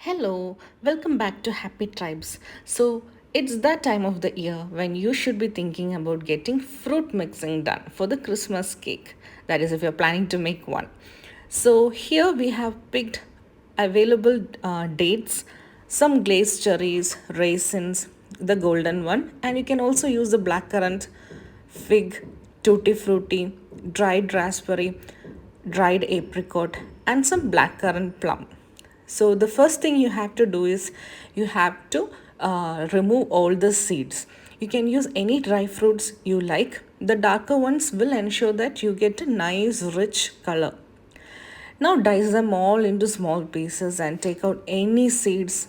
Hello, welcome back to Happy Tribes. So, it's that time of the year when you should be thinking about getting fruit mixing done for the Christmas cake. That is, if you're planning to make one. So, here we have picked available dates, some glazed cherries, raisins, the golden one, and you can also use the blackcurrant, fig, tutti frutti, dried raspberry, dried apricot, and some blackcurrant plum. So the first thing you have to do is you have to remove all the seeds. You can use any dry fruits you like. The darker ones will ensure that you get a nice rich color. Now dice them all into small pieces and take out any seeds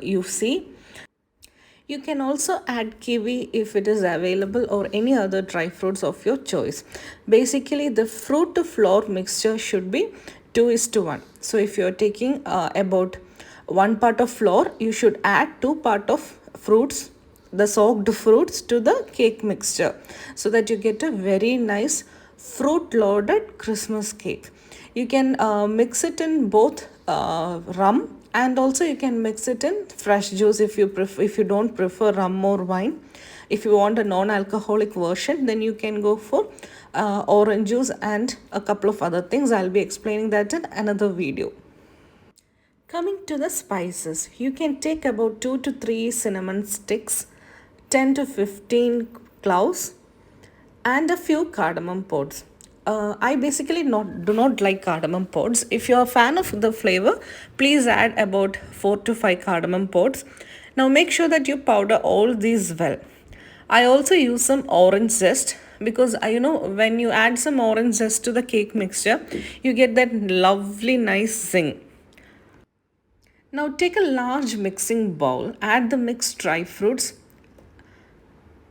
you see. You can also add kiwi if it is available or any other dry fruits of your choice. Basically, the fruit to flour mixture should be 2 is to 1. So, if you are taking about 1 part of flour, you should add 2 part of fruits, the soaked fruits to the cake mixture so that you get a very nice fruit loaded Christmas cake. You can mix it in both rum, and also you can mix it in fresh juice if you don't prefer rum or wine. If you want a non-alcoholic version, then you can go for orange juice and a couple of other things. I'll be explaining that in another video. Coming to the spices, you can take about 2 to 3 cinnamon sticks, 10 to 15 cloves, and a few cardamom pods. I basically do not like cardamom pods. If you're a fan of the flavor, please add about 4 to 5 cardamom pods. Now make sure that you powder all these well. I also use some orange zest because when you add some orange zest to the cake mixture, you get that lovely nice zing. Now take a large mixing bowl, add the mixed dry fruits.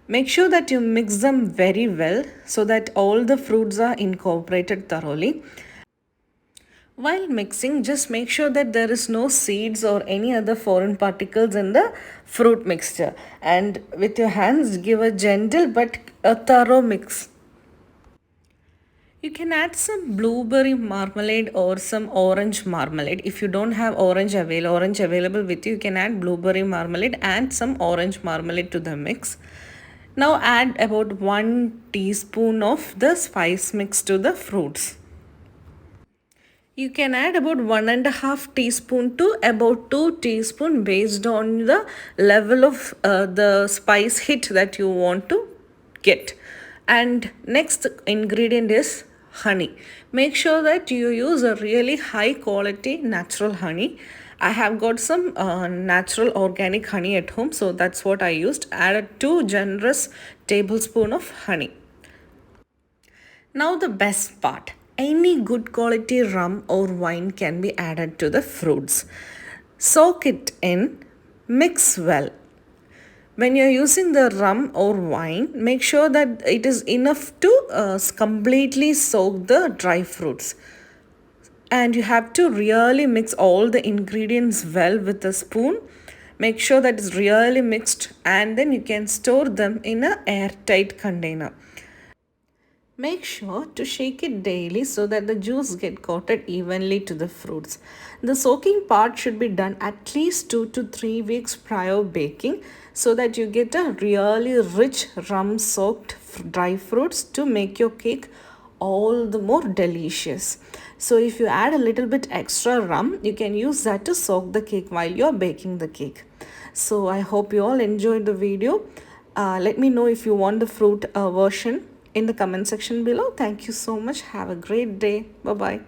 Make sure that you mix them very well so that all the fruits are incorporated thoroughly. While mixing, just make sure that there is no seeds or any other foreign particles in the fruit mixture. And with your hands, give a gentle but a thorough mix. You can add some blueberry marmalade or some orange marmalade. If you don't have orange available with you, you can add blueberry marmalade and some orange marmalade to the mix. Now add about 1 teaspoon of the spice mix to the fruits. You can add about 1.5 teaspoon to about 2 teaspoon based on the level of the spice hit that you want to get. And next ingredient is honey. Make sure that you use a really high quality natural honey. I have got some natural organic honey at home, so that's what I used. Add 2 generous tablespoon of honey. Now the best part. Any good quality rum or wine can be added to the fruits. Soak it in, mix well. When you're using the rum or wine, make sure that it is enough to completely soak the dry fruits. And you have to really mix all the ingredients well with a spoon. Make sure that it's really mixed, and then you can store them in an airtight container. Make sure to shake it daily so that the juice get coated evenly to the fruits. The soaking part should be done at least 2 to 3 weeks prior baking so that you get a really rich rum soaked dry fruits to make your cake all the more delicious. So if you add a little bit extra rum, you can use that to soak the cake while you're baking the cake. So I hope you all enjoyed the video. Let me know if you want the fruit version in the comment section below. Thank you so much. Have a great day. Bye bye.